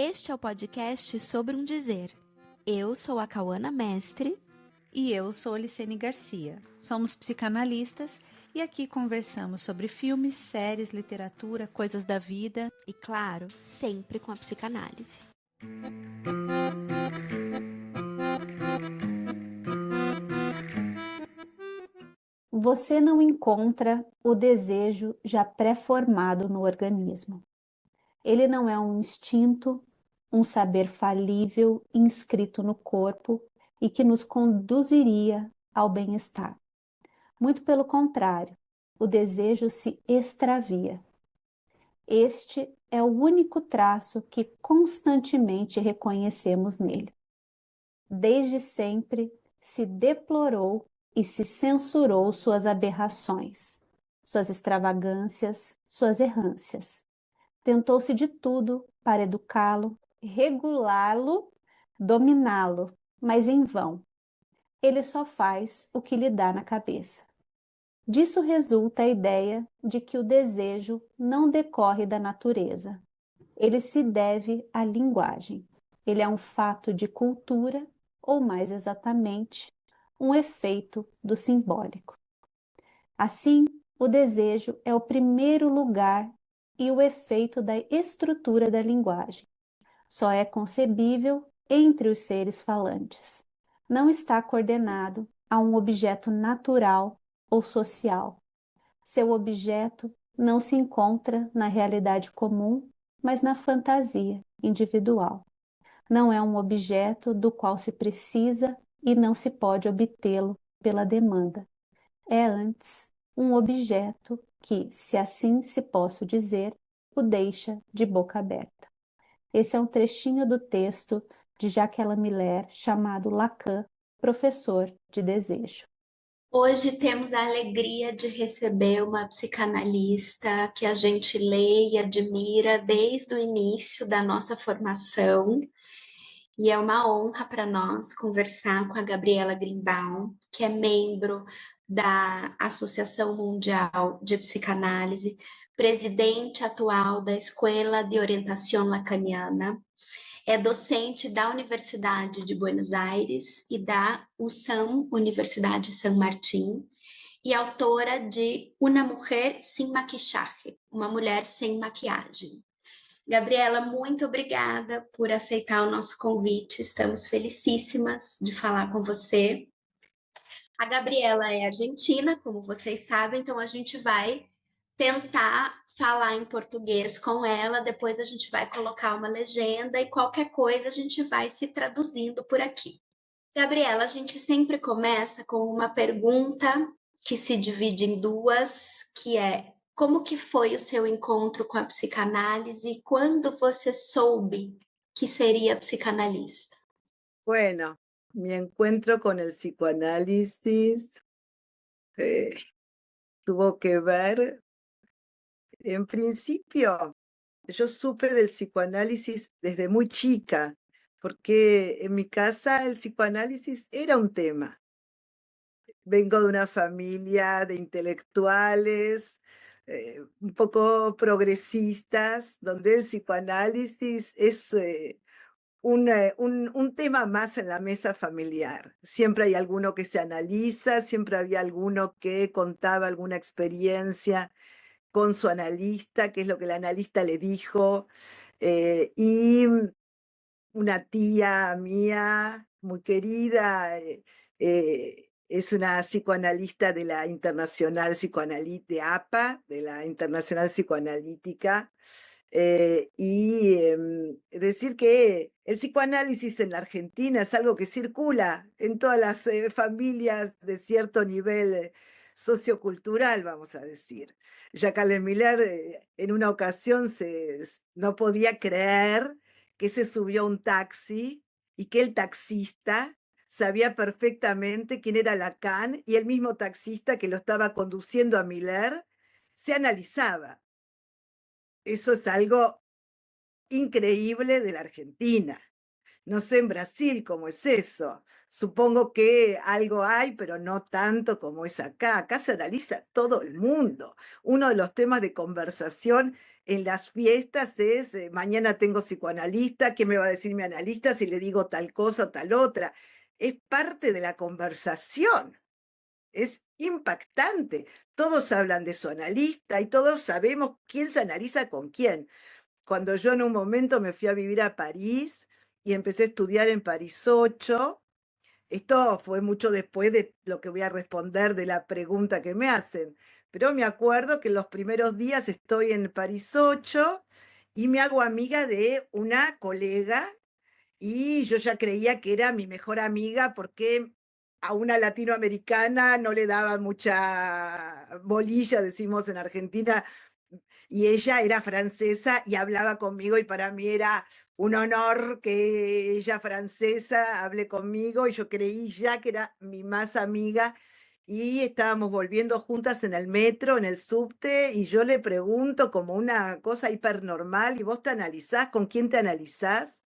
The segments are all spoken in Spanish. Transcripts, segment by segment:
Este é o podcast Sobre um Dizer. Eu sou a Cauana Mestre. E eu sou a Licene Garcia. Somos psicanalistas e aqui conversamos sobre filmes, séries, literatura, coisas da vida. E claro, sempre com a psicanálise. Você não encontra o desejo já pré-formado no organismo. Ele não é um instinto, um saber falível inscrito no corpo e que nos conduziria ao bem-estar. Muito pelo contrário, o desejo se extravia. Este é o único traço que constantemente reconhecemos nele. Desde sempre se deplorou e se censurou suas aberrações, suas extravagâncias, suas errâncias. Tentou-se de tudo para educá-lo, regulá-lo, dominá-lo, mas em vão. Ele só faz o que lhe dá na cabeça. Disso resulta a ideia de que o desejo não decorre da natureza. Ele se deve à linguagem. Ele é um fato de cultura, ou mais exatamente, um efeito do simbólico. Assim, o desejo é o primeiro lugar e o efeito da estrutura da linguagem. Só é concebível entre os seres falantes. Não está coordenado a um objeto natural ou social. Seu objeto não se encontra na realidade comum, mas na fantasia individual. Não é um objeto do qual se precisa e não se pode obtê-lo pela demanda. É antes um objeto que, se assim se posso dizer, o deixa de boca aberta. Esse é um trechinho do texto de Jacques Miller chamado Lacan, professor de desejo. Hoje temos a alegria de receber uma psicanalista que a gente lê e admira desde o início da nossa formação. E é uma honra para nós conversar com a Gabriela Greenbaum, que é membro da Associação Mundial de Psicanálise, presidente atual da Escola de Orientação Lacaniana, é docente da Universidade de Buenos Aires e da USAM, Universidade San Martín, e autora de Una Mujer Sin Maquillaje, Uma Mulher Sem Maquiagem. Gabriela, muito obrigada por aceitar o nosso convite. Estamos felicíssimas de falar com você. A Gabriela é argentina, como vocês sabem, então a gente vai tentar falar em português com ela, depois a gente vai colocar uma legenda e qualquer coisa a gente vai se traduzindo por aqui. Gabriela, a gente sempre começa com uma pergunta que se divide em duas, que é: como que foi o seu encontro com a psicanálise e quando você soube que seria psicanalista? Bueno, mi encuentro con el psicoanálisis tuvo que ver, en principio, yo supe del psicoanálisis desde muy chica, porque en mi casa el psicoanálisis era un tema. Vengo de una familia de intelectuales, un poco progresistas, donde el psicoanálisis es un tema más en la mesa familiar. Siempre hay alguno que se analiza, siempre había alguno que contaba alguna experiencia con su analista, qué es lo que el analista le dijo. Y una tía mía muy querida es una psicoanalista de la Internacional de APA, de la Internacional Psicoanalítica. Decir que el psicoanálisis en la Argentina es algo que circula en todas las familias de cierto nivel sociocultural, vamos a decir. Jacques Miller en una ocasión no podía creer que se subió a un taxi y que el taxista sabía perfectamente quién era Lacan y el mismo taxista que lo estaba conduciendo a Miller se analizaba. Eso es algo increíble de la Argentina. No sé en Brasil cómo es eso. Supongo que algo hay, pero no tanto como es acá. Acá se analiza todo el mundo. Uno de los temas de conversación en las fiestas es, mañana tengo psicoanalista, ¿qué me va a decir mi analista si le digo tal cosa o tal otra? Es parte de la conversación. Es impactante. Todos hablan de su analista y todos sabemos quién se analiza con quién. Cuando yo en un momento me fui a vivir a París y empecé a estudiar en París 8, esto fue mucho después de lo que voy a responder de la pregunta que me hacen, pero me acuerdo que en los primeros días estoy en París 8 y me hago amiga de una colega y yo ya creía que era mi mejor amiga porque a una latinoamericana no le daba mucha bolilla, decimos en Argentina, y ella era francesa y hablaba conmigo y para mí era un honor que ella francesa hable conmigo y yo creí ya que era mi más amiga y estábamos volviendo juntas en el metro, en el subte y yo le pregunto como una cosa hipernormal, ¿y vos te analizás? ¿Con quién te analizás?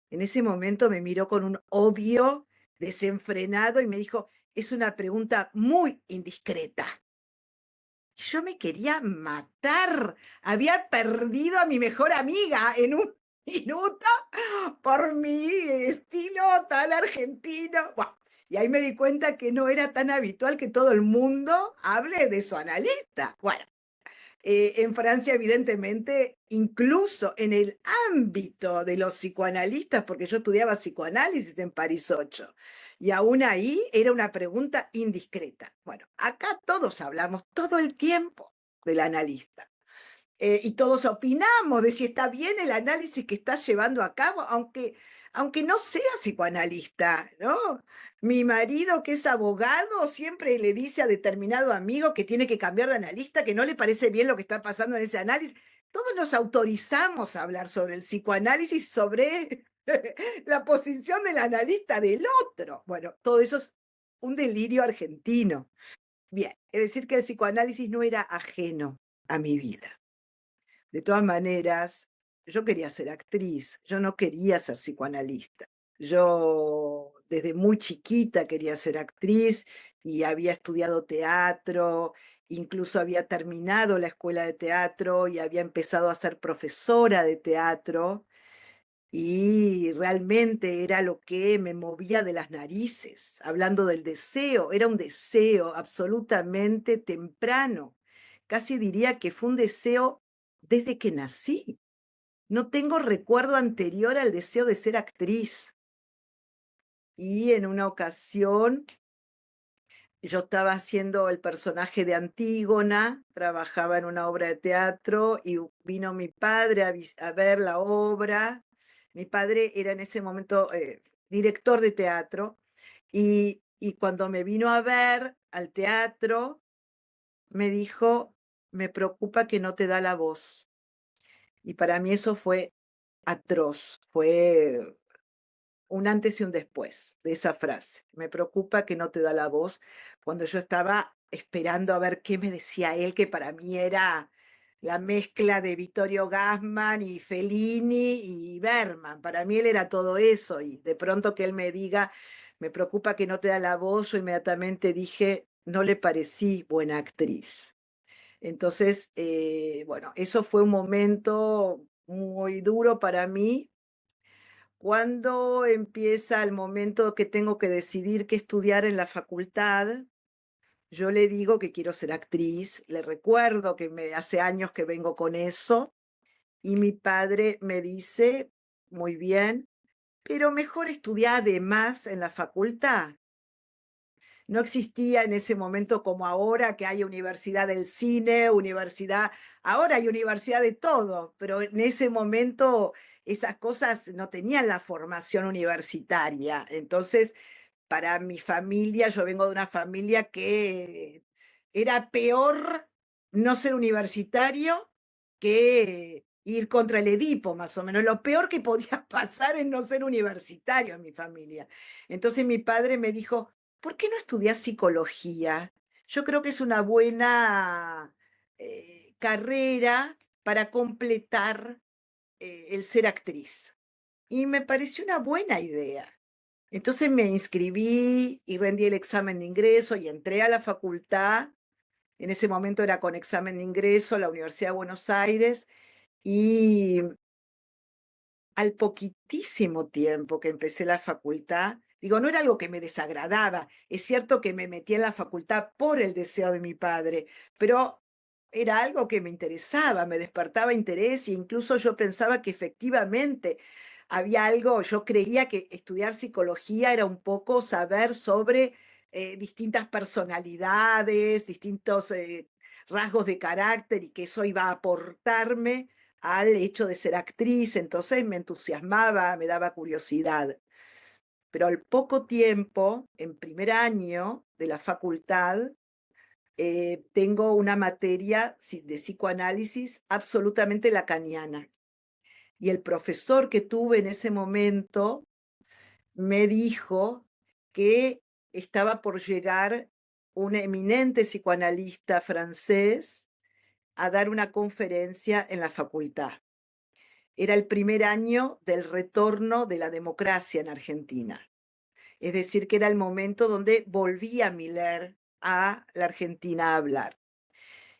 En ese momento me miró con un odio desenfrenado y me dijo, es una pregunta muy indiscreta. Yo me quería matar. Había perdido a mi mejor amiga en un minuto por mi estilo tan argentino. Buah, y ahí me di cuenta que no era tan habitual que todo el mundo hable de su analista. Bueno, en Francia, evidentemente, incluso en el ámbito de los psicoanalistas, porque yo estudiaba psicoanálisis en París 8, y aún ahí era una pregunta indiscreta. Bueno, acá todos hablamos todo el tiempo del analista. Y todos opinamos de si está bien el análisis que estás llevando a cabo, aunque no sea psicoanalista, ¿no? Mi marido, que es abogado, siempre le dice a determinado amigo que tiene que cambiar de analista, que no le parece bien lo que está pasando en ese análisis. Todos nos autorizamos a hablar sobre el psicoanálisis, sobre la posición del analista del otro. Bueno, todo eso es un delirio argentino. Bien, es decir, que el psicoanálisis no era ajeno a mi vida. De todas maneras, yo quería ser actriz, yo no quería ser psicoanalista. Yo desde muy chiquita quería ser actriz y había estudiado teatro, incluso había terminado la escuela de teatro y había empezado a ser profesora de teatro y realmente era lo que me movía de las narices, hablando del deseo, era un deseo absolutamente temprano, casi diría que fue un deseo desde que nací. No tengo recuerdo anterior al deseo de ser actriz. Y en una ocasión yo estaba haciendo el personaje de Antígona, trabajaba en una obra de teatro y vino mi padre a ver la obra. Mi padre era en ese momento director de teatro y cuando me vino a ver al teatro, me dijo, me preocupa que no te da la voz. Y para mí eso fue atroz, fue un antes y un después de esa frase. Me preocupa que no te da la voz cuando yo estaba esperando a ver qué me decía él, que para mí era la mezcla de Vittorio Gassman y Fellini y Bergman. Para mí él era todo eso y de pronto que él me diga, me preocupa que no te da la voz, yo inmediatamente dije, no le parecí buena actriz. Entonces, bueno, eso fue un momento muy duro para mí. Cuando empieza el momento que tengo que decidir qué estudiar en la facultad, yo le digo que quiero ser actriz, le recuerdo que hace años que vengo con eso, y mi padre me dice, muy bien, pero mejor estudiar además en la facultad. No existía en ese momento como ahora que hay universidad del cine, universidad, ahora hay universidad de todo, pero en ese momento esas cosas no tenían la formación universitaria. Entonces, para mi familia, yo vengo de una familia que era peor no ser universitario que ir contra el Edipo, más o menos. Lo peor que podía pasar es no ser universitario en mi familia. Entonces mi padre me dijo, ¿por qué no estudias psicología? Yo creo que es una buena carrera para completar el ser actriz. y me pareció una buena idea. Entonces me inscribí y rendí el examen de ingreso y entré a la facultad. En ese momento era con examen de ingreso, la Universidad de Buenos Aires, y al poquitísimo tiempo que empecé la facultad, digo, no era algo que me desagradaba, es cierto que me metí en la facultad por el deseo de mi padre, pero era algo que me interesaba, me despertaba interés e incluso yo pensaba que efectivamente había algo, yo creía que estudiar psicología era un poco saber sobre distintas personalidades, distintos rasgos de carácter y que eso iba a aportarme al hecho de ser actriz, entonces me entusiasmaba, me daba curiosidad. Pero al poco tiempo, en primer año de la facultad, tengo una materia de psicoanálisis absolutamente lacaniana. Y el profesor que tuve en ese momento me dijo que estaba por llegar un eminente psicoanalista francés a dar una conferencia en la facultad. Era el primer año del retorno de la democracia en Argentina. Es decir, que era el momento donde volvía Miller a la Argentina a hablar.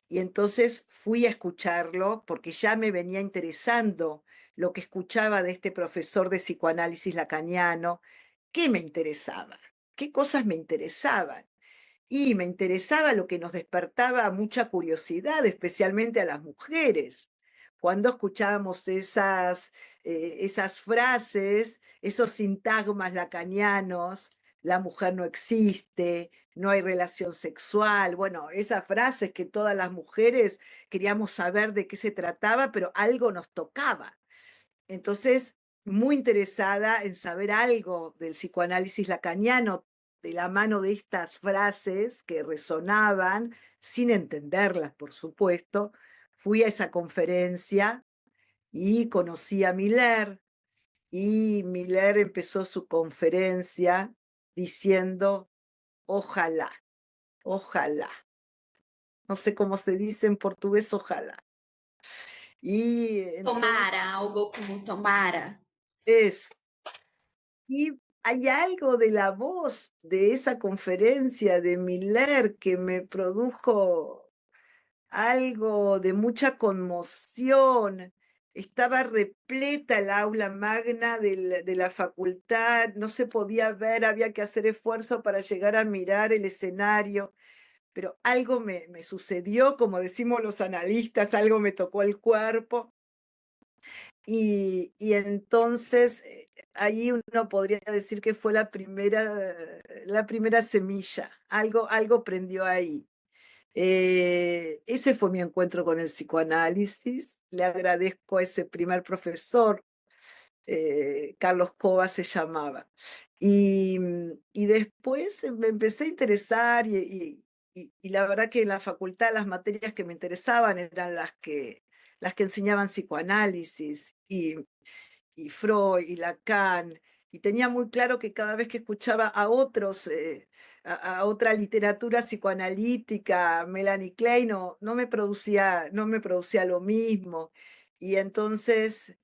Y entonces fui a escucharlo porque ya me venía interesando lo que escuchaba de este profesor de psicoanálisis lacaniano. ¿Qué me interesaba? ¿Qué cosas me interesaban? Y me interesaba lo que nos despertaba mucha curiosidad, especialmente a las mujeres. Cuando escuchábamos esas frases, esos sintagmas lacanianos, la mujer no existe, no hay relación sexual, bueno, esas frases que todas las mujeres queríamos saber de qué se trataba, pero algo nos tocaba. Entonces, muy interesada en saber algo del psicoanálisis lacaniano de la mano de estas frases que resonaban, sin entenderlas, por supuesto, fui a esa conferencia y conocí a Miller, y Miller empezó su conferencia diciendo, ojalá, ojalá. No sé cómo se dice en portugués, ojalá. Y entonces Tomara, algo como tomara. es Y hay algo de la voz de esa conferencia de Miller que me produjo algo de mucha conmoción. Estaba repleta el aula magna de la facultad, no se podía ver, había que hacer esfuerzo para llegar a mirar el escenario, pero algo me sucedió, como decimos los analistas, algo me tocó el cuerpo. Y entonces ahí uno podría decir que fue la primera semilla, algo prendió ahí. Ese fue mi encuentro con el psicoanálisis. Le agradezco a ese primer profesor, Carlos Cova se llamaba. Y después me empecé a interesar y la verdad que en la facultad las materias que me interesaban eran las que enseñaban psicoanálisis y Freud y Lacan, y tenía muy claro que cada vez que escuchaba a otros, a otra literatura psicoanalítica, Melanie Klein, no me producía lo mismo. Y entonces,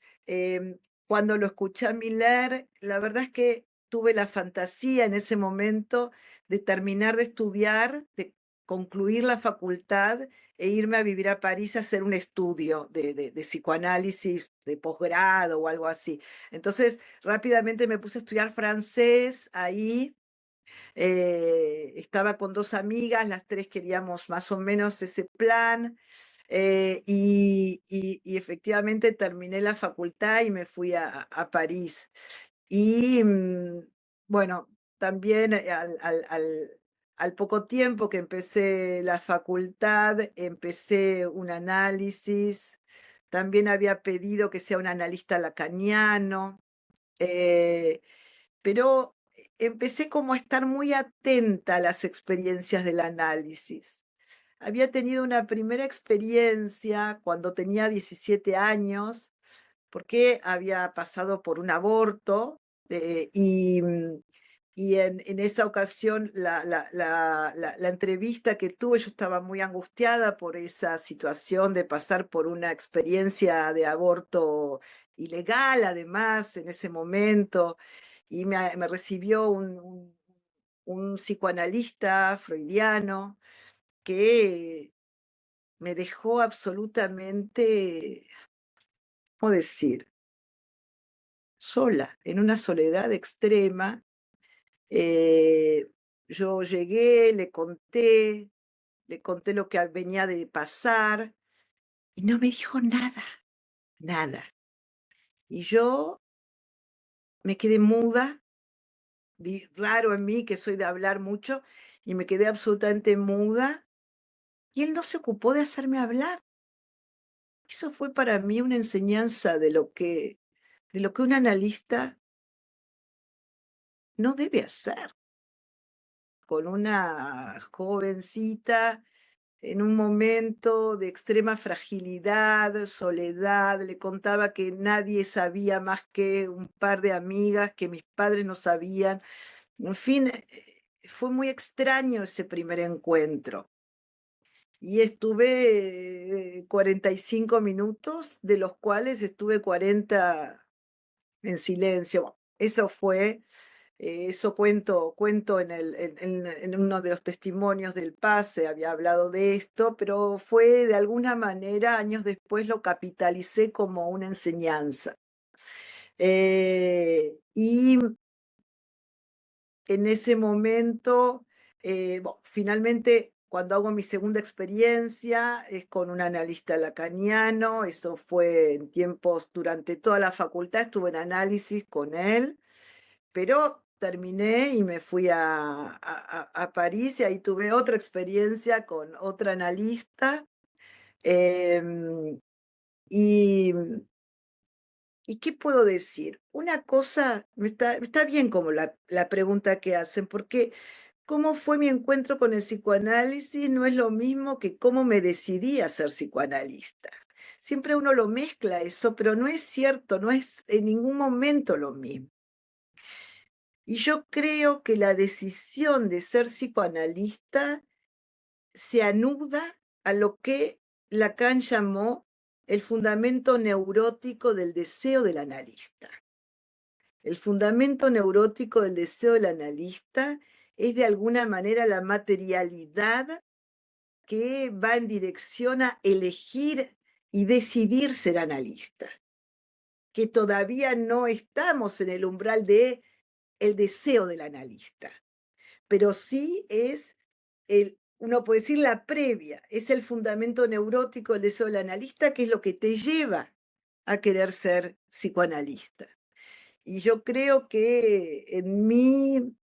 cuando lo escuché a Miller, la verdad es que tuve la fantasía en ese momento de terminar de estudiar, de concluir la facultad e irme a vivir a París a hacer un estudio de psicoanálisis de posgrado o algo así. Entonces, rápidamente me puse a estudiar francés ahí. Estaba con dos amigas, las tres queríamos más o menos ese plan. Y efectivamente terminé la facultad y me fui a París. Y bueno, también al poco tiempo que empecé la facultad, empecé un análisis. También había pedido que sea un analista lacaniano, pero empecé como a estar muy atenta a las experiencias del análisis. Había tenido una primera experiencia cuando tenía 17 años, porque había pasado por un aborto, y en esa ocasión la entrevista que tuve, yo estaba muy angustiada por esa situación de pasar por una experiencia de aborto ilegal además en ese momento, y me recibió un psicoanalista freudiano que me dejó absolutamente, ¿cómo decir?, sola, en una soledad extrema. Yo llegué, le conté lo que venía de pasar y no me dijo nada, nada. Y yo me quedé muda, raro en mí que soy de hablar mucho, y me quedé absolutamente muda y él no se ocupó de hacerme hablar. Eso fue para mí una enseñanza de lo que un analista no debe hacer con una jovencita en un momento de extrema fragilidad, soledad. Le contaba que nadie sabía más que un par de amigas, que mis padres no sabían. En fin, fue muy extraño ese primer encuentro. Y estuve 45 minutos, de los cuales estuve 40 en silencio. Bueno, eso fue, eso cuento en uno de los testimonios del pase, había hablado de esto, pero fue de alguna manera, años después lo capitalicé como una enseñanza. Y en ese momento, finalmente, cuando hago mi segunda experiencia, es con un analista lacaniano. Eso fue en tiempos, durante toda la facultad estuve en análisis con él, pero terminé y me fui a París, y ahí tuve otra experiencia con otra analista. em, y ¿Y qué puedo decir? Una cosa, está bien como la pregunta que hacen, porque cómo fue mi encuentro con el psicoanálisis no es lo mismo que cómo me decidí a ser psicoanalista. Siempre uno lo mezcla eso, pero no es cierto, no es en ningún momento lo mismo. Y yo creo que la decisión de ser psicoanalista se anuda a lo que Lacan llamó el fundamento neurótico del deseo del analista. El fundamento neurótico del deseo del analista es de alguna manera la materialidad que va en dirección a elegir y decidir ser analista, que todavía no estamos en el umbral de el deseo del analista, pero sí es uno puede decir la previa, es el fundamento neurótico del deseo del analista, que es lo que te lleva a querer ser psicoanalista. Y yo creo que en mí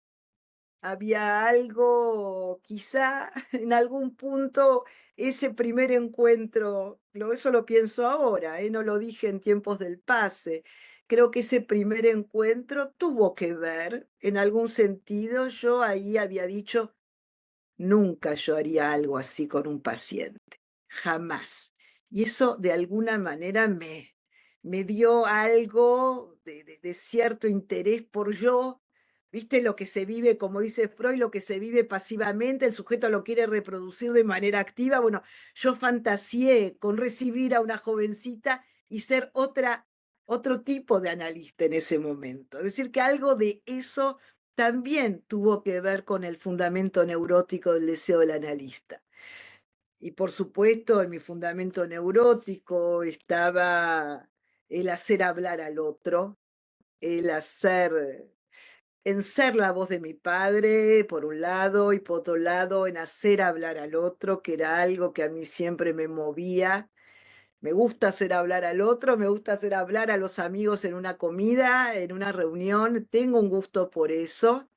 había algo, quizá en algún punto, ese primer encuentro, eso lo pienso ahora, no lo dije en tiempos del pase. Creo que ese primer encuentro tuvo que ver, en algún sentido, yo ahí había dicho, nunca yo haría algo así con un paciente, jamás. Y eso de alguna manera me dio algo de cierto interés por yo. ¿Viste lo que se vive, como dice Freud, lo que se vive pasivamente, el sujeto lo quiere reproducir de manera activa? Bueno, yo fantaseé con recibir a una jovencita y ser otro tipo de analista en ese momento. Es decir, que algo de eso también tuvo que ver con el fundamento neurótico del deseo del analista. Y por supuesto, en mi fundamento neurótico estaba el hacer hablar al otro, el en ser la voz de mi padre, por un lado, y por otro lado, en hacer hablar al otro, que era algo que a mí siempre me movía. Me gusta hacer hablar al otro, me gusta hacer hablar a los amigos en una comida, en una reunión, tengo un gusto por eso,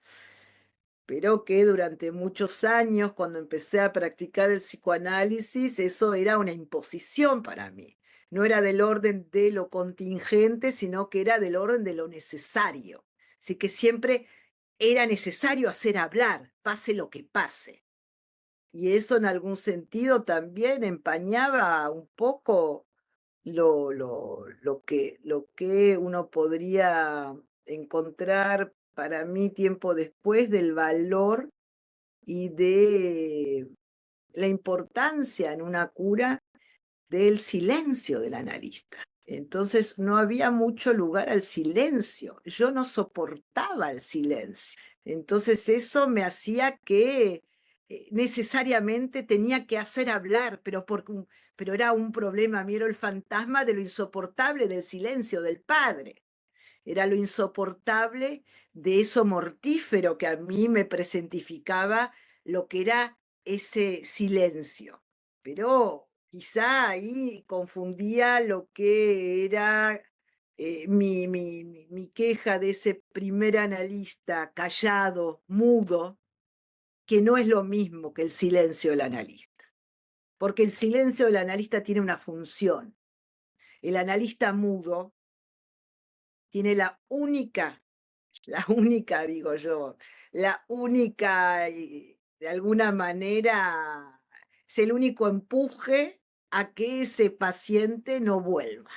pero que durante muchos años, cuando empecé a practicar el psicoanálisis, eso era una imposición para mí. No era del orden de lo contingente, sino que era del orden de lo necesario. Así que siempre era necesario hacer hablar, pase lo que pase. Y eso en algún sentido también empañaba un poco lo que uno podría encontrar para mí tiempo después del valor y de la importancia en una cura del silencio del analista. Entonces no había mucho lugar al silencio. Yo no soportaba el silencio. Entonces eso me hacía que necesariamente tenía que hacer hablar, pero era un problema. A mí era el fantasma de lo insoportable del silencio del padre. Era lo insoportable de eso mortífero que a mí me presentificaba lo que era ese silencio. Pero quizá ahí confundía lo que era mi queja de ese primer analista callado, mudo, que no es lo mismo que el silencio del analista. Porque el silencio del analista tiene una función. El analista mudo tiene digo yo, la única, de alguna manera, es el único empuje a que ese paciente no vuelva.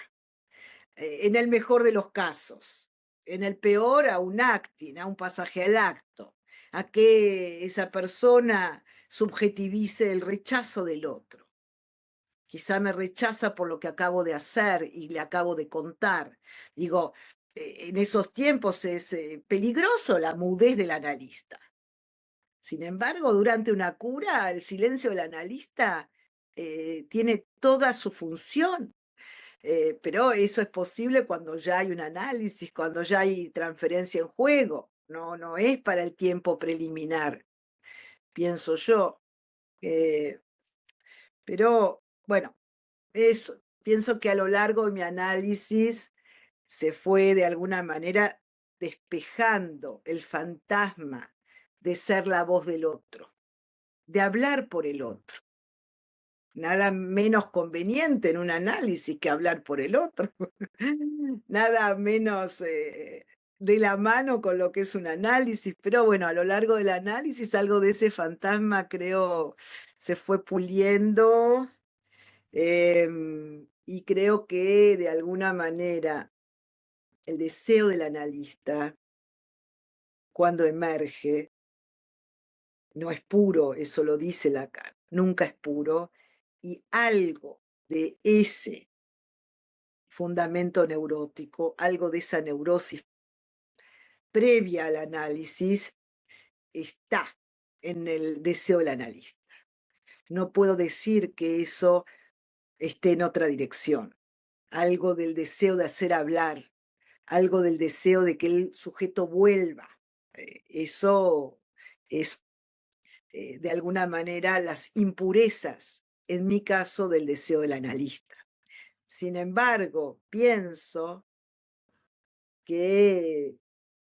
En el mejor de los casos, en el peor a un acting, a un pasaje al acto, a que esa persona subjetivice el rechazo del otro. Quizá me rechaza por lo que acabo de hacer y le acabo de contar. Digo, en esos tiempos es peligroso la mudez del analista. Sin embargo, durante una cura, el silencio del analista tiene toda su función. Pero eso es posible cuando ya hay un análisis, cuando ya hay transferencia en juego. No es para el tiempo preliminar, pienso yo. Pero bueno, pienso que a lo largo de mi análisis se fue de alguna manera despejando el fantasma de ser la voz del otro, de hablar por el otro. Nada menos conveniente en un análisis que hablar por el otro. Nada menos de la mano con lo que es un análisis. Pero bueno, a lo largo del análisis algo de ese fantasma creo se fue puliendo. Y creo que de alguna manera el deseo del analista, cuando emerge, no es puro, eso lo dice Lacan, nunca es puro, y algo de ese fundamento neurótico, algo de esa neurosis previa al análisis, está en el deseo del analista. No puedo decir que eso esté en otra dirección. Algo del deseo de hacer hablar, algo del deseo de que el sujeto vuelva. Eso es, de alguna manera, las impurezas, en mi caso, del deseo del analista. Sin embargo, pienso que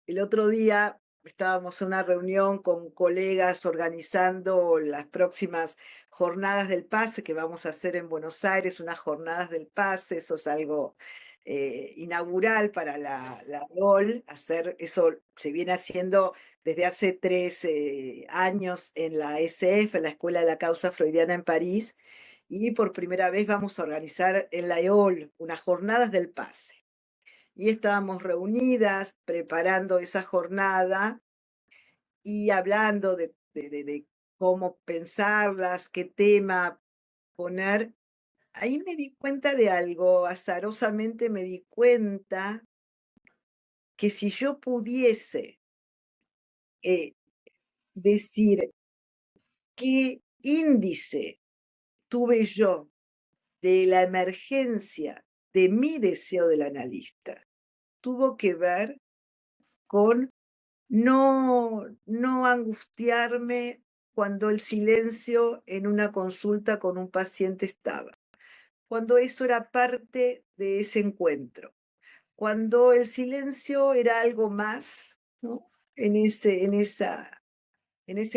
el otro día estábamos en una reunión con colegas organizando las próximas jornadas del pase que vamos a hacer en Buenos Aires, unas jornadas del pase, eso es algo inaugural para la ROL, hacer eso se viene haciendo desde hace 3 años en la SF, en la Escuela de la Causa Freudiana en París, y por primera vez vamos a organizar en la EOL unas jornadas del pase. Y estábamos reunidas preparando esa jornada y hablando de cómo pensarlas, qué tema poner. Ahí me di cuenta de algo, azarosamente me di cuenta que si yo pudiese decir qué índice tuve yo de la emergencia de mi deseo del analista, tuvo que ver con no angustiarme cuando el silencio en una consulta con un paciente estaba, cuando eso era parte de ese encuentro, cuando el silencio era algo más, ¿no? En ese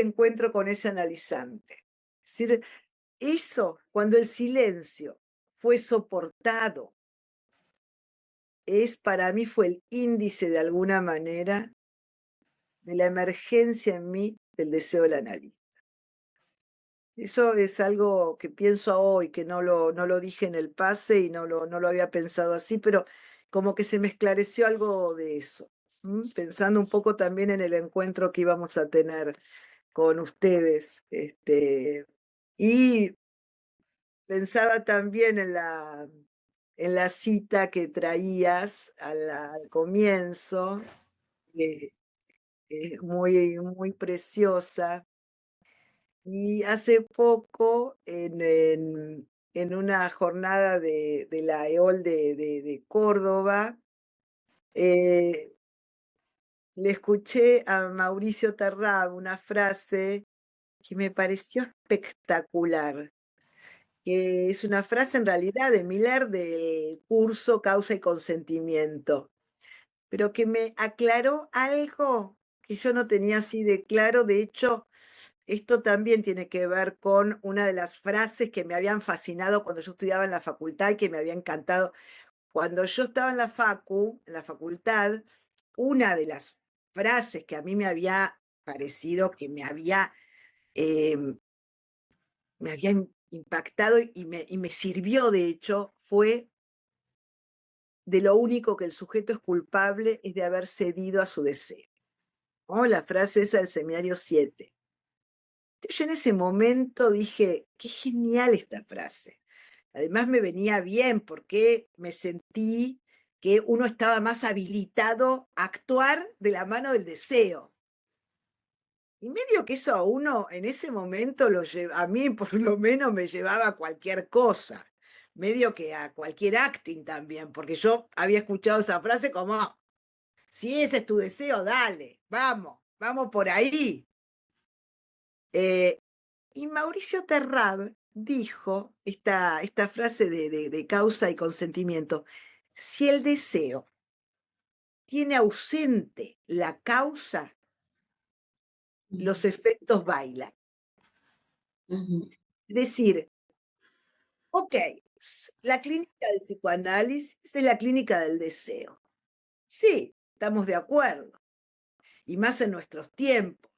encuentro con ese analizante. Es decir, eso, cuando el silencio fue soportado, para mí fue el índice de alguna manera de la emergencia en mí del deseo del analista. Eso es algo que pienso hoy, que no lo dije en el pase y no lo había pensado así, pero como que se me esclareció algo de eso. Pensando un poco también en el encuentro que íbamos a tener con ustedes. Y pensaba también en en la cita que traías al comienzo, eh, muy, muy preciosa. Y hace poco, en una jornada de la EOL de Córdoba, eh, le escuché a Mauricio Terrab una frase que me pareció espectacular, que es una frase en realidad de Miller del curso Causa y Consentimiento, pero que me aclaró algo que yo no tenía así de claro. De hecho, esto también tiene que ver con una de las frases que me habían fascinado cuando yo estudiaba en la facultad y que me había encantado. Cuando yo estaba en la en la facultad, una de las frases que a mí me había parecido que em, me había impactado y me sirvió, de hecho, fue: de lo único que el sujeto es culpable es de haber cedido a su deseo. ¿No? La frase esa del seminario 7. Yo en ese momento dije, qué genial esta frase. Además me venía bien porque me sentí que uno estaba más habilitado a actuar de la mano del deseo. Y medio que eso a uno en ese momento a mí por lo menos me llevaba a cualquier cosa, medio que a cualquier acting también, porque yo había escuchado esa frase como, si ese es tu deseo, dale, vamos por ahí. Eh, y Mauricio Terrab dijo esta frase de causa y consentimiento: si el deseo tiene ausente la causa, los efectos bailan. Es decir, ok, la clínica del psicoanálisis es la clínica del deseo. Sí, estamos de acuerdo. Y más en nuestros tiempos,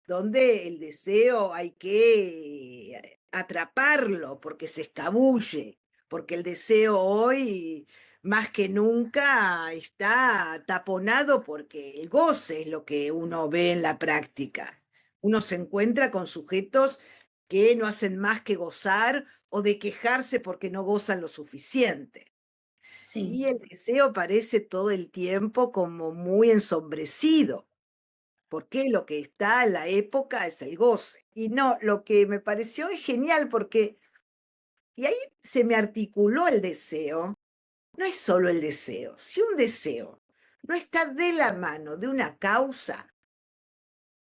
donde el deseo hay que atraparlo porque se escabulle, porque el deseo hoy más que nunca está taponado porque el goce es lo que uno ve en la práctica. Uno se encuentra con sujetos que no hacen más que gozar o de quejarse porque no gozan lo suficiente. Y el deseo parece todo el tiempo como muy ensombrecido, porque lo que está en la época es el goce. Y no, lo que me pareció es genial porque, y ahí se me articuló el deseo, no es solo el deseo. Si un deseo no está de la mano de una causa,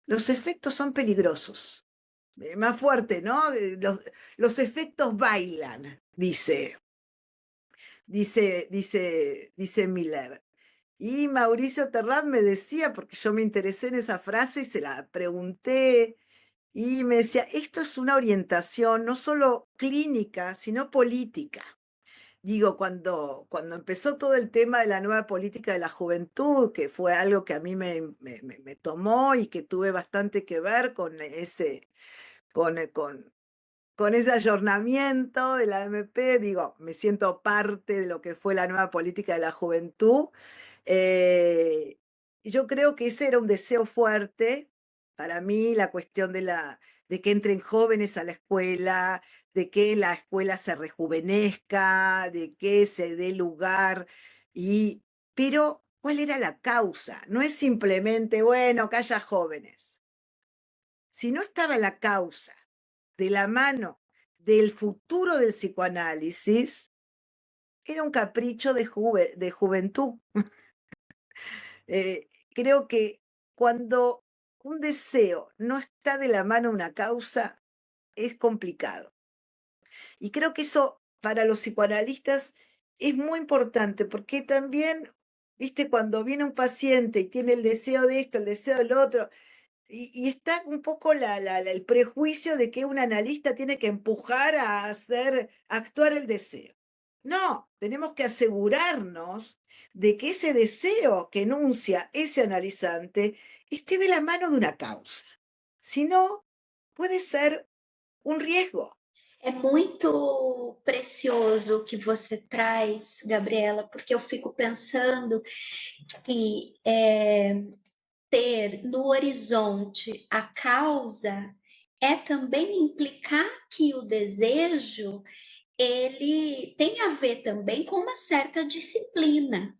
los efectos son peligrosos. Más fuerte, ¿no? Los efectos bailan, dice Miller. Y Mauricio Terrán me decía, porque yo me interesé en esa frase y se la pregunté, y me decía, esto es una orientación no solo clínica, sino política. Digo, cuando empezó todo el tema de la nueva política de la juventud, que fue algo que a mí me tomó y que tuve bastante que ver con con ese ayornamiento de la MP, digo, me siento parte de lo que fue la nueva política de la juventud. Eh, yo creo que ese era un deseo fuerte para mí, la cuestión de que entren jóvenes a la escuela, de que la escuela se rejuvenezca, de que se dé lugar. Pero, ¿cuál era la causa? No es simplemente, bueno, que haya jóvenes. Si no estaba la causa de la mano del futuro del psicoanálisis, era un capricho de juventud. Creo que cuando un deseo no está de la mano de una causa, es complicado. Y creo que eso para los psicoanalistas es muy importante, porque también, viste, cuando viene un paciente y tiene el deseo de esto, el deseo del otro, y está un poco el prejuicio de que un analista tiene que empujar a hacer actuar el deseo. No, tenemos que asegurarnos de que ese deseo que enuncia ese analizante esté de la mano de una causa. Si no, puede ser un riesgo. É muito precioso o que você traz, Gabriela, porque eu fico pensando que ter no horizonte a causa é também implicar que o desejo ele tem a ver também com uma certa disciplina.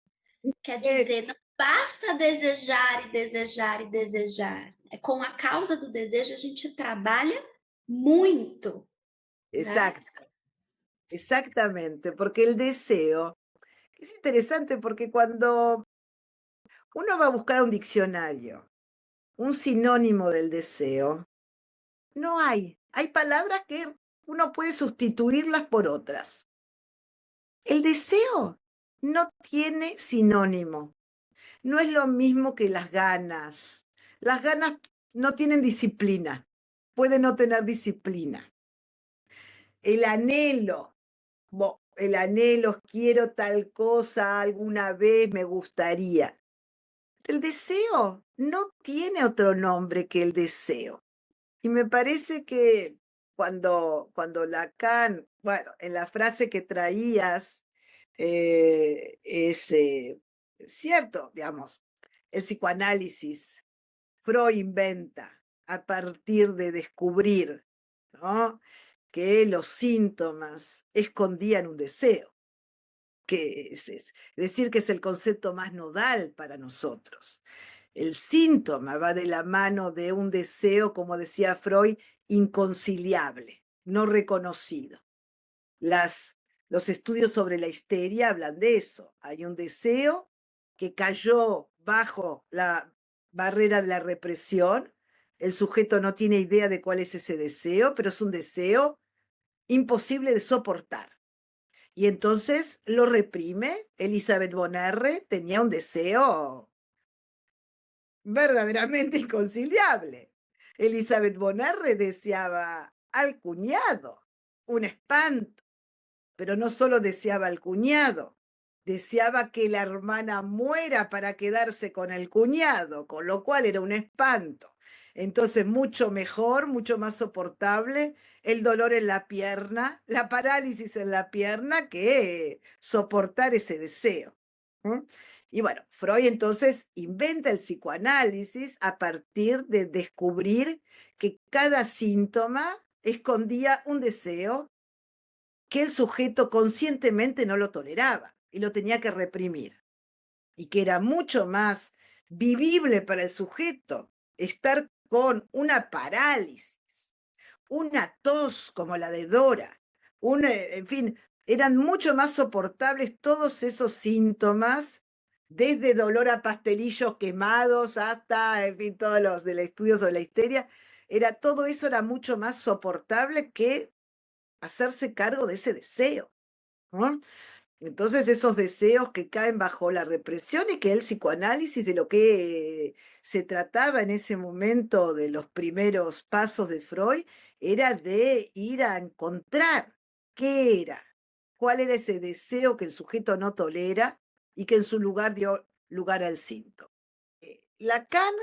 Quer Es- dizer, não basta desejar e desejar e desejar. É com a causa do desejo a gente trabalha muito, né? Exacto, exactamente, porque el deseo es interesante porque cuando uno va a buscar un diccionario, un sinónimo del deseo, no hay. Hay palabras que uno puede sustituirlas por otras. El deseo no tiene sinónimo. No es lo mismo que las ganas. Las ganas no tienen disciplina. Pueden no tener disciplina. El anhelo, el anhelo, quiero tal cosa, alguna vez me gustaría. El deseo no tiene otro nombre que el deseo. Y me parece que cuando Lacan, bueno, en la frase que traías, es cierto, digamos, el psicoanálisis, Freud inventa a partir de descubrir, ¿no?, que los síntomas escondían un deseo, que es decir, que es el concepto más nodal para nosotros. El síntoma va de la mano de un deseo, como decía Freud, inconciliable, no reconocido. Las, los estudios sobre la histeria hablan de eso. Hay un deseo que cayó bajo la barrera de la represión. El sujeto no tiene idea de cuál es ese deseo, pero es un deseo imposible de soportar. Y entonces lo reprime. Elizabeth Bonarre tenía un deseo verdaderamente inconciliable. Elizabeth Bonarre deseaba al cuñado, un espanto, pero no solo deseaba al cuñado, deseaba que la hermana muera para quedarse con el cuñado, con lo cual era un espanto. Entonces, mucho mejor, mucho más soportable el dolor en la pierna, la parálisis en la pierna, que soportar ese deseo. ¿Mm? Y bueno, Freud entonces inventa el psicoanálisis a partir de descubrir que cada síntoma escondía un deseo que el sujeto conscientemente no lo toleraba y lo tenía que reprimir, y que era mucho más vivible para el sujeto estar con una parálisis, una tos como la de Dora, en fin, eran mucho más soportables todos esos síntomas, desde dolor a pastelillos quemados hasta, en fin, todos los del estudio sobre la histeria, todo eso era mucho más soportable que hacerse cargo de ese deseo, ¿no? Entonces, esos deseos que caen bajo la represión, y que el psicoanálisis, de lo que se trataba en ese momento de los primeros pasos de Freud, era de ir a encontrar qué era, cuál era ese deseo que el sujeto no tolera y que en su lugar dio lugar al síntoma. Lacan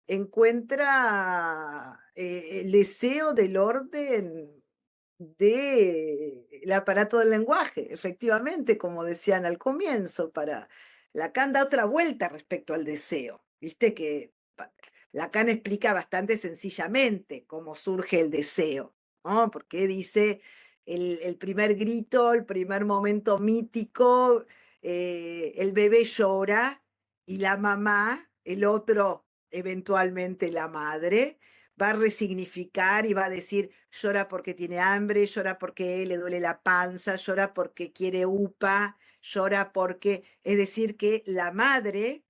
encuentra el deseo del orden del aparato del lenguaje, efectivamente, como decían al comienzo. Para Lacan da otra vuelta respecto al deseo. Viste que Lacan explica bastante sencillamente cómo surge el deseo, ¿no? Porque dice el primer grito, el primer momento mítico, el bebé llora y la mamá, el otro, eventualmente la madre, va a resignificar y va a decir: llora porque tiene hambre, llora porque le duele la panza, llora porque quiere upa, llora porque... Es decir, que la madre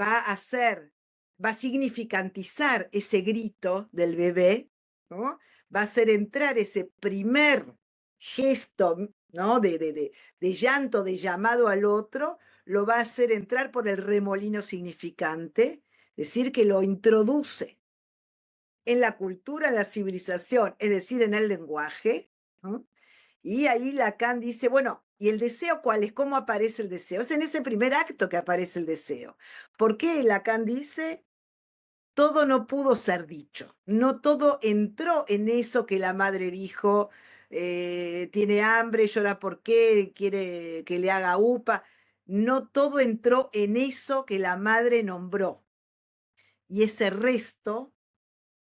va a hacer, va a significantizar ese grito del bebé, ¿no? Va a hacer entrar ese primer gesto, ¿no?, de llanto, de llamado al otro, lo va a hacer entrar por el remolino significante, es decir, que lo introduce en la cultura, en la civilización, es decir, en el lenguaje, ¿no? Y ahí Lacan dice, bueno, ¿y el deseo cuál es? ¿Cómo aparece el deseo? Es en ese primer acto que aparece el deseo. ¿Por qué Lacan dice? Todo no pudo ser dicho, no todo entró en eso que la madre dijo, tiene hambre, llora porque quiere que le haga upa. No todo entró en eso que la madre nombró. Y ese resto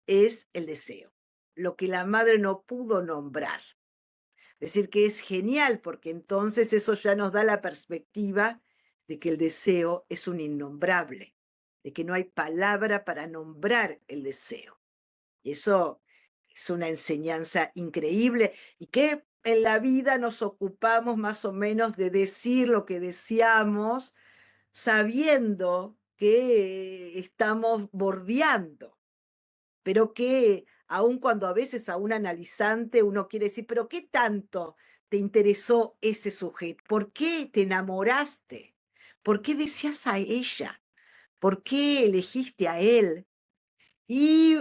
es el deseo, lo que la madre no pudo nombrar. Es decir, que es genial, porque entonces eso ya nos da la perspectiva de que el deseo es un innombrable, de que no hay palabra para nombrar el deseo. Y eso es una enseñanza increíble y que en la vida nos ocupamos más o menos de decir lo que deseamos, sabiendo que estamos bordeando, pero que aun cuando a veces a un analizante uno quiere decir, pero ¿qué tanto te interesó ese sujeto? ¿Por qué te enamoraste? ¿Por qué deseas a ella? ¿Por qué elegiste a él? Y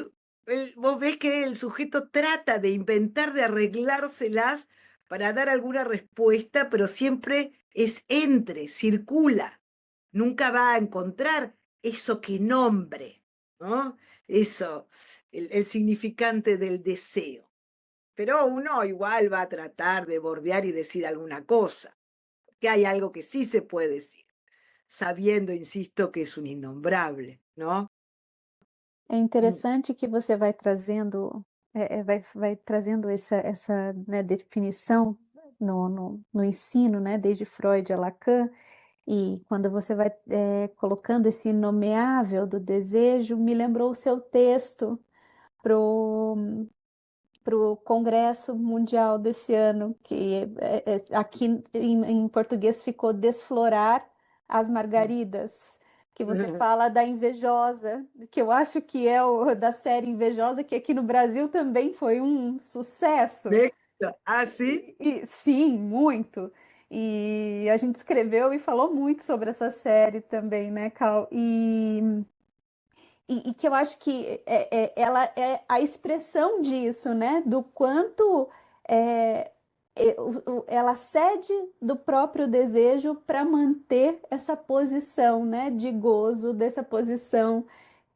vos ves que el sujeto trata de inventar, de arreglárselas para dar alguna respuesta, pero siempre es entre, circula. Nunca va a encontrar eso que nombre, ¿no? Eso, el significante del deseo. Pero uno igual va a tratar de bordear y decir alguna cosa, que hay algo que sí se puede decir, sabiendo, insisto, que es un innombrable, ¿no? É interessante que você vai trazendo, vai trazendo essa, né, definição no ensino, né, desde Freud a Lacan, e quando você vai, colocando esse nomeável do desejo, me lembrou o seu texto para o Congresso Mundial desse ano, que aqui em português ficou Desflorar as Margaridas, que você fala da invejosa, que eu acho que é o da série Invejosa, que aqui no Brasil também foi um sucesso. Ah, sim? Sim, muito. E a gente escreveu e falou muito sobre essa série também, né, Cal? E que eu acho que ela é a expressão disso, né? Do quanto é, ela cede do próprio desejo para manter essa posição, né? De gozo, dessa posição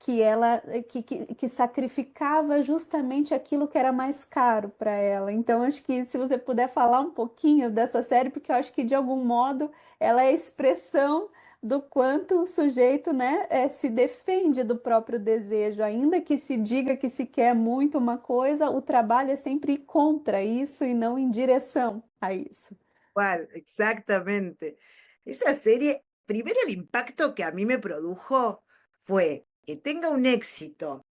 que ela que sacrificava justamente aquilo que era mais caro para ela. Então, acho que se você puder falar um pouquinho dessa série, porque eu acho que de algum modo ela é a expressão do quanto o sujeito, né, se defende do próprio desejo, ainda que se diga que se quer muito uma coisa, o trabalho é sempre ir contra isso e não em direção a isso. Cual, exactamente. Esa serie, primero el impacto que a mí me produjo fue que tenga un éxito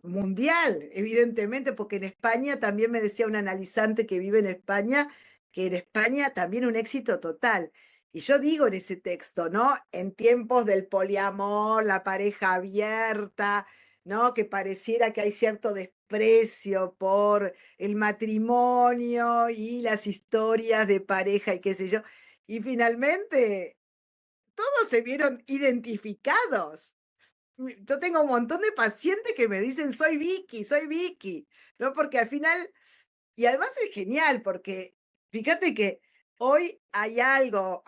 mundial, evidentemente, porque en España también me decía un analizante que vive en España, que en España también un éxito total. Y yo digo en ese texto, ¿no? En tiempos del poliamor, la pareja abierta, ¿no? Que pareciera que hay cierto desprecio por el matrimonio y las historias de pareja y qué sé yo. Y finalmente todos se vieron identificados. Yo tengo un montón de pacientes que me dicen, soy Vicky, ¿no? Porque al final, y además es genial, porque fíjate que hoy hay algo,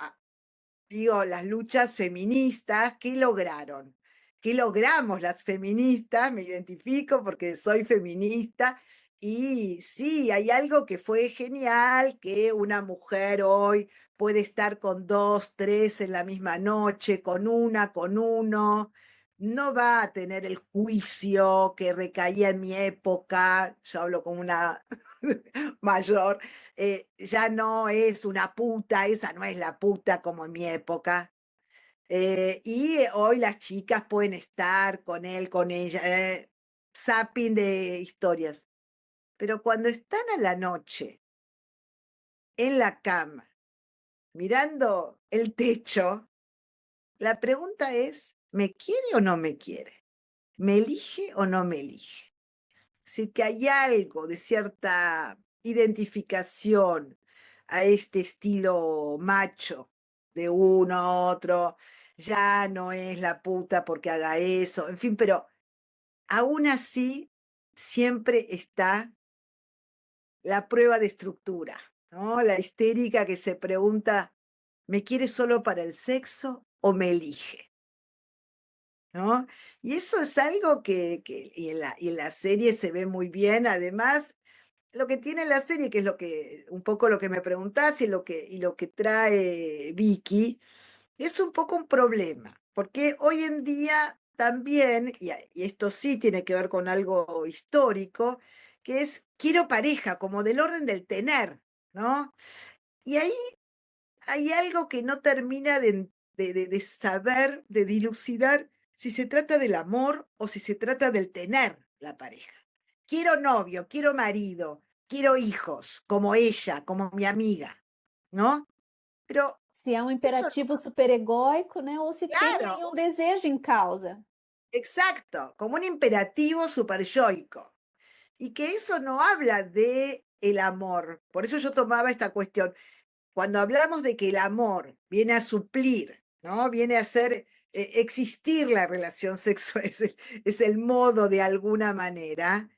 digo, las luchas feministas, ¿qué lograron? ¿Qué logramos las feministas? Me identifico porque soy feminista. Y sí, hay algo que fue genial, que una mujer hoy puede estar con dos, tres en la misma noche, con una, con uno. No va a tener el juicio que recaía en mi época. Yo hablo como una mayor, ya no es una puta, esa no es la puta como en mi época. Y hoy las chicas pueden estar con él, con ella, zapping de historias. Pero cuando están a la noche, en la cama, mirando el techo, la pregunta es, ¿me quiere o no me quiere? ¿Me elige o no me elige? Sí que hay algo de cierta identificación a este estilo macho de uno a otro, ya no es la puta porque haga eso, en fin, pero aún así siempre está la prueba de estructura, ¿no? La histérica que se pregunta, ¿me quiere solo para el sexo o me elige? ¿No? Y eso es algo y en la serie se ve muy bien, además lo que tiene la serie, que es lo que, un poco lo que me preguntás y lo que trae Vicky, es un poco un problema, porque hoy en día también, y esto sí tiene que ver con algo histórico, que es quiero pareja, como del orden del tener, ¿no? Y ahí hay algo que no termina de saber, de dilucidar si se trata del amor o si se trata del tener la pareja. Quiero novio, quiero marido, quiero hijos, como ella, como mi amiga, ¿no? Pero Se é um eso, imperativo superegóico, né? Ou se tem claro, aí um desejo em causa. exacto, como un imperativo superyoico. Y que eso no habla de el amor. Por eso yo tomaba esta cuestión. Cuando hablamos de que el amor viene a suplir, ¿no? Viene a hacer existir la relación sexual, es el modo de alguna manera,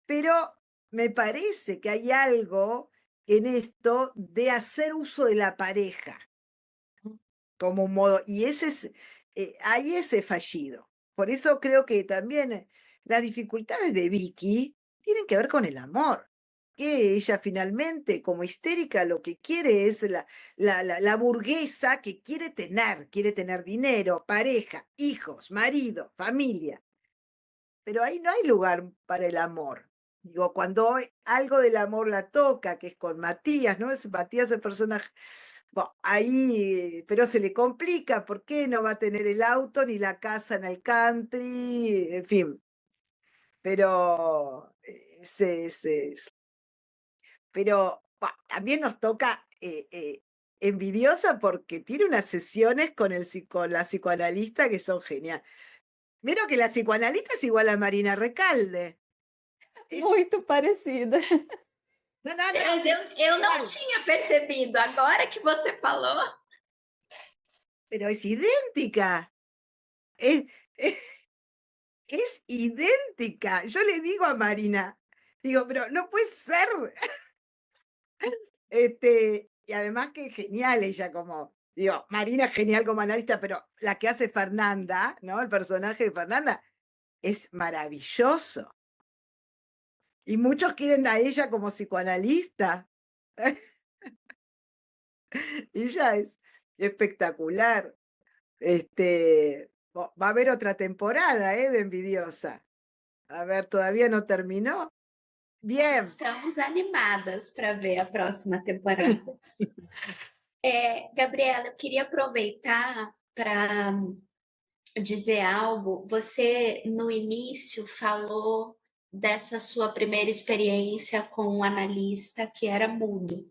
pero me parece que hay algo en esto de hacer uso de la pareja, ¿no? Como un modo, y hay ese fallido. Por eso creo que también las dificultades de Vicky tienen que ver con el amor, que ella finalmente, como histérica, lo que quiere es la burguesa que quiere tener dinero, pareja, hijos, marido, familia, pero ahí no hay lugar para el amor. Digo, cuando algo del amor la toca, que es con Matías, ¿no? Matías el personaje, bueno, ahí, pero se le complica, ¿por qué no va a tener el auto ni la casa en el country? En fin, pero pero también nos toca envidiosa porque tiene unas sesiones con la psicoanalista que son geniales. Vieron que la psicoanalista es igual a Marina Recalde. Es, Muito parecida. no, no, no, Mas eu não tinha percebido, agora que você falou. pero es idéntica. Es, es, es idéntica. Yo le digo a Marina, digo, pero no puede ser. Y además que genial ella como, digo, Marina es genial como analista, pero la que hace Fernanda, ¿no? El personaje de Fernanda es maravilloso. Y muchos quieren a ella como psicoanalista. Ella es espectacular. Va a haber otra temporada, de Envidiosa. A ver, todavía no terminó. Bien. Nós estamos animadas para ver a próxima temporada. Gabriela, eu queria aproveitar para dizer algo. Você, no início, falou dessa sua primeira experiência com um analista que era mudo,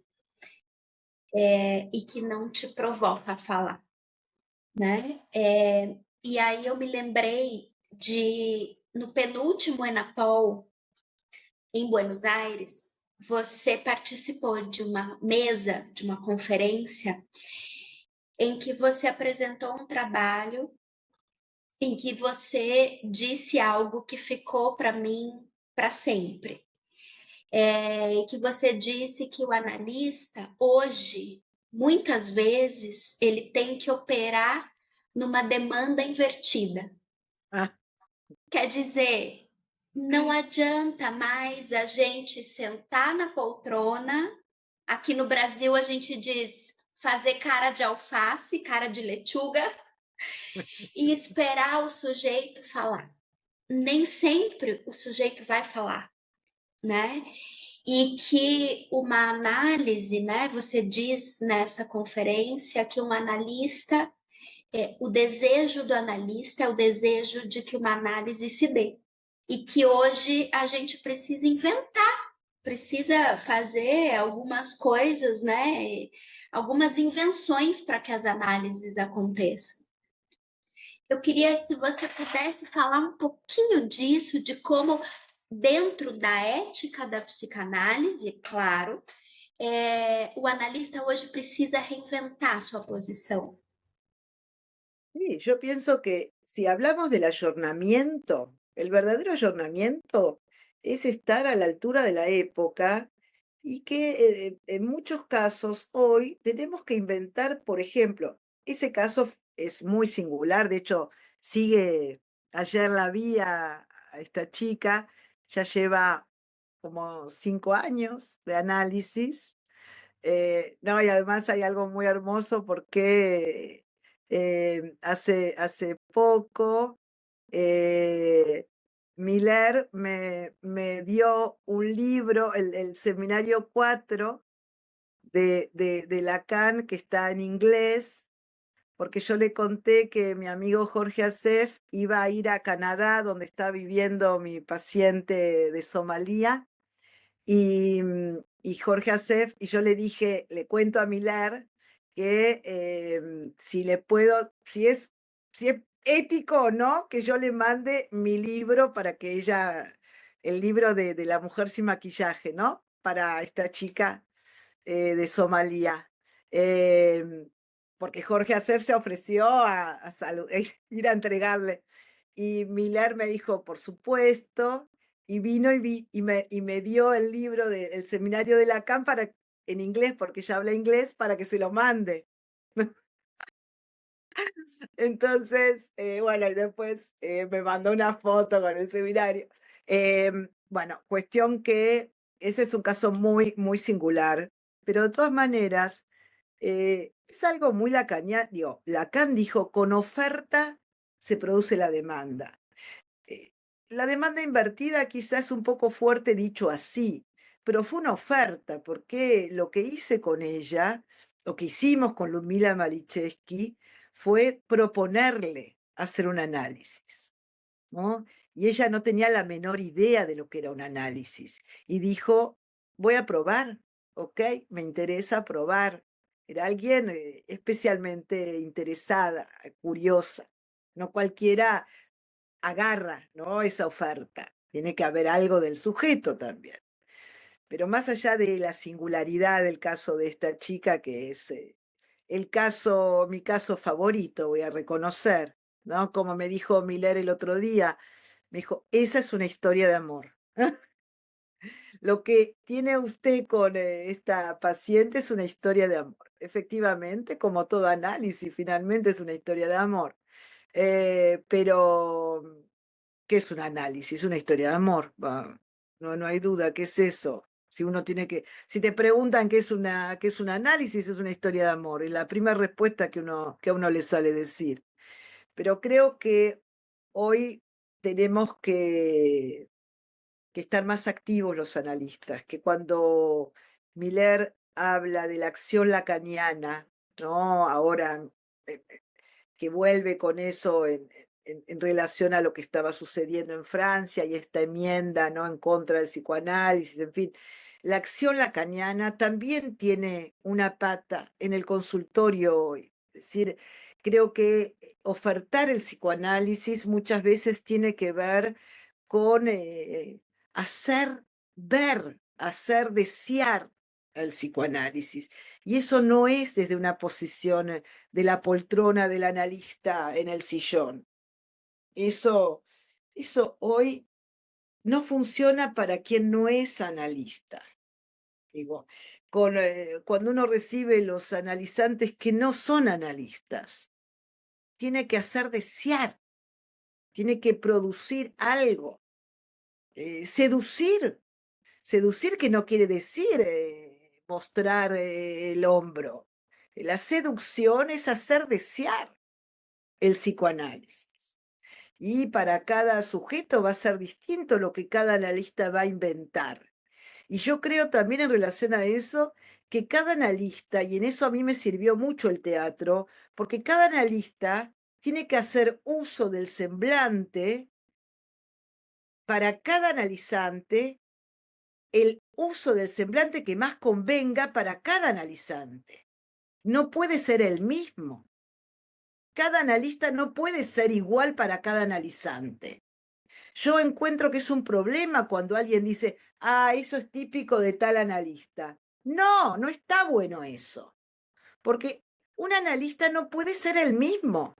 e que não te provoca a falar, né? E aí eu me lembrei no penúltimo Enapol, em Buenos Aires, você participou de uma mesa, de uma conferência, em que você apresentou um trabalho em que você disse algo que ficou para mim para sempre. E que você disse que o analista, hoje, muitas vezes, ele tem que operar numa demanda invertida. Ah, Quer dizer, não adianta mais a gente sentar na poltrona. Aqui no Brasil a gente diz fazer cara de alface, cara de lechuga, e esperar o sujeito falar. Nem sempre o sujeito vai falar, né? E que uma análise, né? Você diz nessa conferência que um analista, o desejo do analista é o desejo de que uma análise se dê. E que hoje a gente precisa inventar, precisa fazer algumas coisas, né? Algumas invenções para que as análises aconteçam. Eu queria, se você pudesse falar um pouquinho disso, de como, dentro da ética da psicanálise, claro, o analista hoje precisa reinventar sua posição. sí, yo pienso que si hablamos del ayornamiento, el verdadero ayornamiento es estar a la altura de la época y que en muchos casos hoy tenemos que inventar, por ejemplo, ese caso es muy singular, de hecho, ayer la vi a esta chica, ya lleva como 5 años de análisis. No, y además hay algo muy hermoso porque hace poco Miller me dio un libro, el seminario 4 de Lacan, que está en inglés, porque yo le conté que mi amigo Jorge Asef iba a ir a Canadá, donde está viviendo mi paciente de Somalia, y Jorge Asef, y yo le dije, le cuento a Miller que si es ético o no, que yo le mande mi libro para que ella, el libro de la mujer sin maquillaje, ¿no? Para esta chica de Somalia. Em, Porque Jorge Asef se ofreció a ir a entregarle. Y Miller me dijo, por supuesto, y vino y me dio el libro del seminario de Lacan en inglés, porque ella habla inglés, para que se lo mande. Entonces, bueno, y después me mandó una foto con el seminario. Bueno, cuestión que ese es un caso muy, muy singular, pero de todas maneras, es algo muy lacaniano. Digo, Lacan dijo, con oferta se produce la demanda. Eh, la demanda invertida quizás es un poco fuerte dicho así, pero fue una oferta, porque lo que hice con ella, lo que hicimos con Ludmila Malichevsky, fue proponerle hacer un análisis, ¿no? Y ella no tenía la menor idea de lo que era un análisis. Y dijo, voy a probar, ¿ok? Me interesa probar. Era alguien especialmente interesada, curiosa. No cualquiera agarra, ¿no? Esa oferta. Tiene que haber algo del sujeto también. Pero más allá de la singularidad del caso de esta chica, que es mi caso favorito, voy a reconocer, ¿no? Como me dijo Miller el otro día, me dijo, esa es una historia de amor. Lo que tiene usted con esta paciente es una historia de amor. Efectivamente, como todo análisis, finalmente es una historia de amor. Pero ¿qué es un análisis? Una historia de amor. No, no hay duda, ¿qué es eso? Si te preguntan qué es un análisis, es una historia de amor. Es la primera respuesta que a uno le sale decir. Pero creo que hoy tenemos que estar más activos los analistas, que cuando Miller habla de la acción lacaniana, ¿no? Ahora que vuelve con eso en relación a lo que estaba sucediendo en Francia y esta enmienda, ¿no? En contra del psicoanálisis, en fin. La acción lacaniana también tiene una pata en el consultorio hoy. Es decir, creo que ofertar el psicoanálisis muchas veces tiene que ver con hacer ver, hacer desear el psicoanálisis. Y eso no es desde una posición de la poltrona del analista en el sillón. Eso, eso hoy no funciona para quien no es analista. Digo, cuando uno recibe los analizantes que no son analistas, tiene que hacer desear, tiene que producir algo, seducir. Seducir que no quiere decir mostrar el hombro. La seducción es hacer desear el psicoanálisis. Y para cada sujeto va a ser distinto lo que cada analista va a inventar. Y yo creo también en relación a eso que cada analista, y en eso a mí me sirvió mucho el teatro, porque cada analista tiene que hacer uso del semblante para cada analizante, el uso del semblante que más convenga para cada analizante. No puede ser el mismo. Cada analista no puede ser igual para cada analizante. Yo encuentro que es un problema cuando alguien dice, eso es típico de tal analista. No, no está bueno eso. Porque un analista no puede ser el mismo.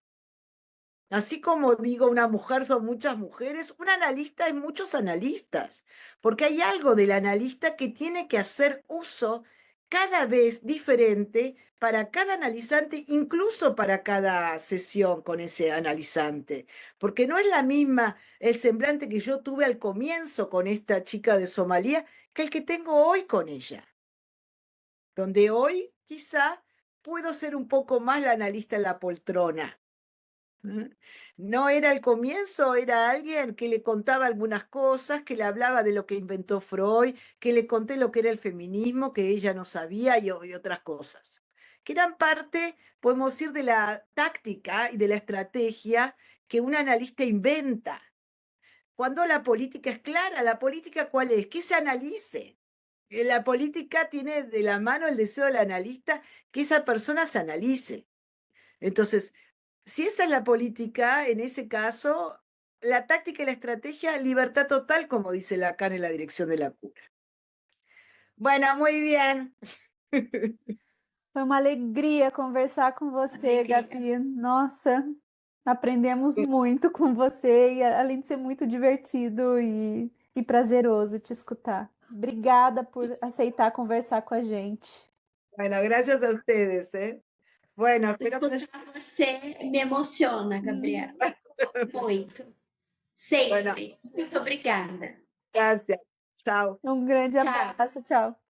Así como digo, una mujer son muchas mujeres, un analista es muchos analistas, porque hay algo del analista que tiene que hacer uso cada vez diferente para cada analizante, incluso para cada sesión con ese analizante, porque no es la misma el semblante que yo tuve al comienzo con esta chica de Somalia que el que tengo hoy con ella, donde hoy quizá puedo ser un poco más la analista en la poltrona. ¿Mm? No era al comienzo, era alguien que le contaba algunas cosas, que le hablaba de lo que inventó Freud, que le conté lo que era el feminismo, que ella no sabía y otras cosas, que eran parte, podemos decir, de la táctica y de la estrategia que un analista inventa. Cuando la política es clara, ¿la política cuál es? Que se analice. La política tiene de la mano el deseo del analista que esa persona se analice. Entonces, si esa es la política, en ese caso, la táctica y la estrategia, libertad total, como dice Lacan en La dirección de la cura. Bueno, muy bien. Foi uma alegria conversar com você, Alegria. Gabi. Nossa, aprendemos muito com você e além de ser muito divertido e prazeroso te escutar. Obrigada por aceitar conversar com a gente. Bueno, gracias a ustedes, ¿eh? Bueno, espero que... Escutar você me emociona, Gabriela. Muito. Sempre. Muito obrigada. Gracias. Chao. Um grande Tchau. abraço, tchau.